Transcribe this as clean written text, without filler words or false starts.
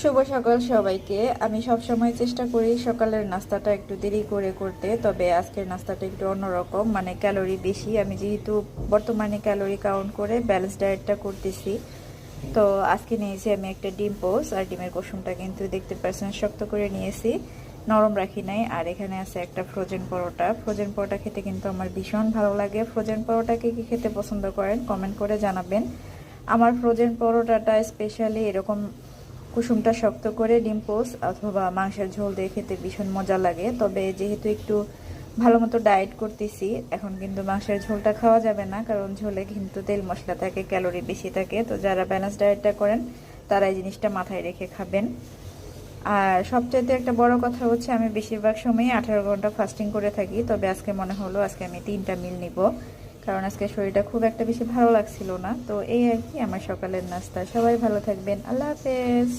শুভ সকাল সবাইকে। আমি সব সময় চেষ্টা করি সকালের নাস্তাটা একটু দেরি করে করতে, তবে আজকের নাস্তাটা একটু অন্যরকম, মানে ক্যালোরি বেশি। আমি যেহেতু বর্তমানে ক্যালোরি কাউন্ট করে ব্যালেন্স ডায়েটটা করতেছি, তো আজকে নিয়েছি আমি একটা ডিম পোস্ট, আর ডিমের কুসুমটা কিন্তু দেখতে পাচ্ছেন শক্ত করে নিয়েছি, নরম রাখি নাই। আর এখানে আছে একটা ফ্রোজেন পরোটা। ফ্রোজেন পরোটা খেতে কিন্তু আমার ভীষণ ভালো লাগে। ফ্রোজেন পরোটাকে কি খেতে পছন্দ করেন কমেন্ট করে জানাবেন। আমার ফ্রোজেন পরোটাটা স্পেশালি এরকম কুসুমটা শক্ত করে ডিম পোস্ট অথবা মাংসের ঝোল দিয়ে খেতে ভীষণ মজা লাগে। তবে যেহেতু একটু ভালো মতো ডায়েট করতেছি, এখন কিন্তু মাংসের ঝোলটা খাওয়া যাবে না, কারণ ঝোলে কিন্তু তেল মশলা থাকে, ক্যালোরি বেশি থাকে। তো যারা ব্যালেন্স ডায়েটটা করেন তারা এই জিনিসটা মাথায় রেখে খাবেন। আর সবচাইতে একটা বড় কথা হচ্ছে, আমি বেশিরভাগ সময়ই 18 ঘন্টা ফাস্টিং করে থাকি, তবে আজকে মনে হলো আজকে আমি 3টা মিল নিব, কারণ আজকে শরীরটা খুব একটা বেশি ভালো লাগছিল না। তো এই আর কি আমার সকালের নাস্তা। সবাই ভালো থাকবেন, আল্লাহ হাফেজ।